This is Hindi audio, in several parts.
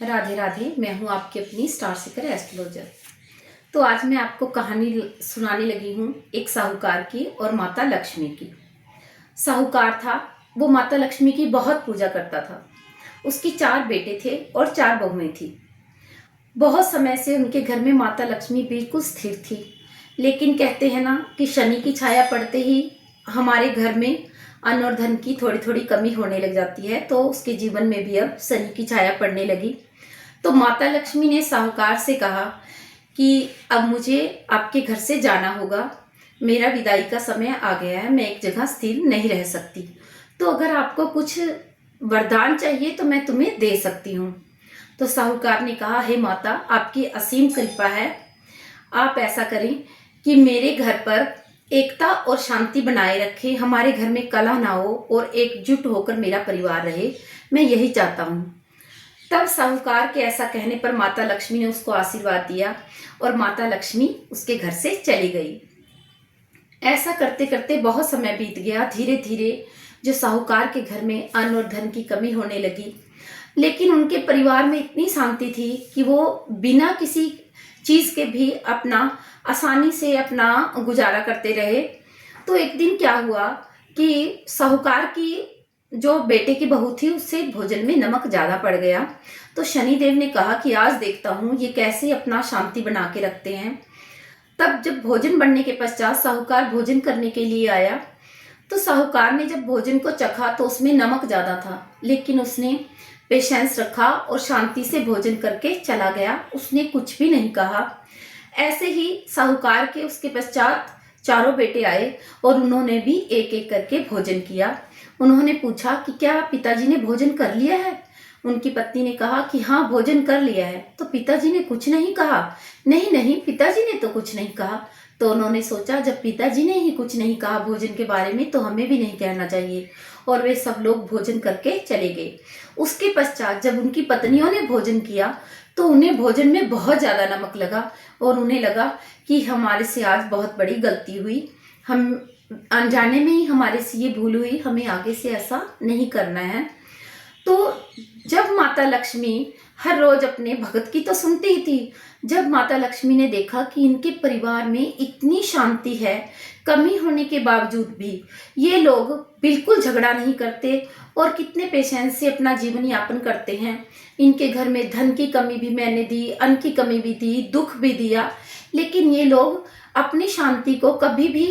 राधे राधे। मैं हूँ आपकी अपनी स्टार सीकर एस्ट्रोलॉजर। तो आज मैं आपको कहानी सुनाने लगी हूँ एक साहूकार की और माता लक्ष्मी की। साहूकार था, वो माता लक्ष्मी की बहुत पूजा करता था। उसके 4 बेटे थे और 4 बहुएं थी। बहुत समय से उनके घर में माता लक्ष्मी बिल्कुल स्थिर थी, लेकिन कहते हैं ना कि शनि की छाया पड़ते ही हमारे घर में अन्न और धन की थोड़ी थोड़ी कमी होने लग जाती है। तो उसके जीवन में भी अब शनि की छाया पड़ने लगी। तो माता लक्ष्मी ने साहूकार से कहा कि अब मुझे आपके घर से जाना होगा, मेरा विदाई का समय आ गया है, मैं एक जगह स्थिर नहीं रह सकती। तो अगर आपको कुछ वरदान चाहिए तो मैं तुम्हें दे सकती हूँ। तो साहूकार ने कहा, हे माता, आपकी असीम कृपा है, आप ऐसा करें कि मेरे घर पर एकता और शांति बनाए रखें, हमारे घर में कलह ना हो और एकजुट होकर मेरा परिवार रहे, मैं यही चाहता हूँ। तब साहूकार के ऐसा कहने पर माता लक्ष्मी ने उसको आशीर्वाद दिया और माता लक्ष्मी उसके घर से चली गई। ऐसा करते करते बहुत समय बीत गया। धीरे धीरे जो साहूकार के घर में अन्न और धन की कमी होने लगी, लेकिन उनके परिवार में इतनी शांति थी कि वो बिना किसी चीज के भी अपना आसानी से अपना गुजारा करते रहे। तो एक दिन क्या हुआ कि साहूकार की जो बेटे की बहू थी, उससे भोजन में नमक ज्यादा पड़ गया। तो शनिदेव ने कहा कि आज देखता हूँ ये कैसे अपना शांति बना के रखते हैं। तब जब भोजन बनने के पश्चात साहूकार भोजन करने के लिए आया, तो साहूकार ने जब भोजन को चखा तो उसमें नमक ज्यादा था, लेकिन उसने पेशेंस रखा और शांति से भोजन करके चला गया। उसने कुछ भी नहीं कहा। ऐसे ही साहूकार के उसके पश्चात चारों बेटे आए और उन्होंने भी एक एक करके भोजन किया। उन्होंने पूछा कि क्या पिताजी ने भोजन कर लिया है? उनकी पत्नी ने कहा कि हाँ, भोजन कर लिया है। तो पिताजी ने कुछ नहीं कहा? नहीं नहीं, पिताजी ने तो कुछ नहीं कहा। तो उन्होंने सोचा, जब पिताजी ने ही कुछ नहीं कहा भोजन के बारे में, तो हमें भी नहीं कहना चाहिए। और वे सब लोग भोजन करके चले गए। उसके पश्चात जब उनकी पत्नियों ने भोजन किया तो उन्हें भोजन में बहुत ज्यादा नमक लगा और उन्हें लगा कि हमारे से आज बहुत बड़ी गलती हुई, हम अनजाने में ही हमारे से ये भूल हुई, हमें आगे से ऐसा नहीं करना है। तो जब माता लक्ष्मी हर रोज अपने भगत की तो सुनती ही थी, जब माता लक्ष्मी ने देखा कि इनके परिवार में इतनी शांति है, कमी होने के बावजूद भी ये लोग बिल्कुल झगड़ा नहीं करते और कितने पेशेंस से अपना जीवन यापन करते हैं। इनके घर में धन की कमी भी मैंने दी, अन्न की कमी भी दी, दुख भी दिया, लेकिन ये लोग अपनी शांति को कभी भी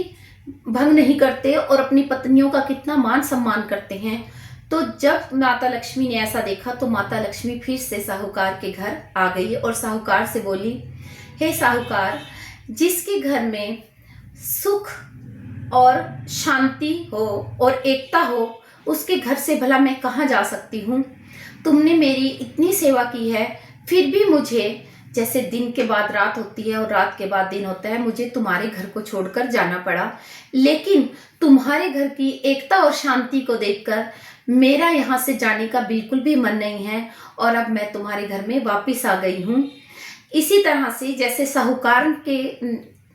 भंग नहीं करते और अपनी पत्नियों का कितना मान सम्मान करते हैं। तो जब माता लक्ष्मी ने ऐसा देखा तो माता लक्ष्मी फिर से साहूकार के घर आ गई और साहूकार से बोली, हे साहूकार, जिसके घर में सुख और शांति हो और एकता हो, उसके घर से भला मैं कहाँ जा सकती हूँ? तुमने मेरी इतनी सेवा की है, फिर भी मुझे, जैसे दिन के बाद रात होती है और रात के बाद दिन होता है, मुझे तुम्हारे घर को छोड़कर जाना पड़ा। लेकिन तुम्हारे घर की एकता और शांति को देखकर मेरा यहाँ से जाने का बिल्कुल भी मन नहीं है और अब मैं तुम्हारे घर में वापस आ गई हूँ। इसी तरह से जैसे साहूकार के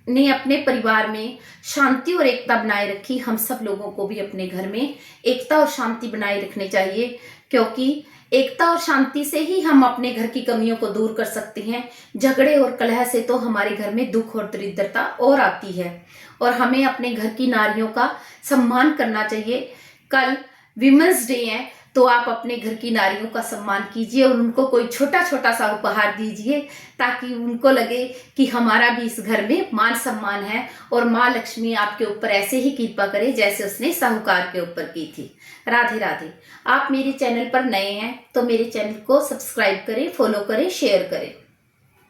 ने अपने परिवार में शांति और एकता बनाए रखी, हम सब लोगों को भी अपने घर में एकता और शांति बनाए रखनी चाहिए, क्योंकि एकता और शांति से ही हम अपने घर की कमियों को दूर कर सकते हैं। झगड़े और कलह से तो हमारे घर में दुख और दरिद्रता और आती है और हमें अपने घर की नारियों का सम्मान करना चाहिए। कल विमेंस डे है, तो आप अपने घर की नारियों का सम्मान कीजिए और उनको कोई छोटा छोटा सा उपहार दीजिए, ताकि उनको लगे कि हमारा भी इस घर में मान सम्मान है और माँ लक्ष्मी आपके ऊपर ऐसे ही कृपा करे जैसे उसने साहूकार के ऊपर की थी। राधे राधे। आप मेरे चैनल पर नए हैं तो मेरे चैनल को सब्सक्राइब करें, फॉलो करें, शेयर करें।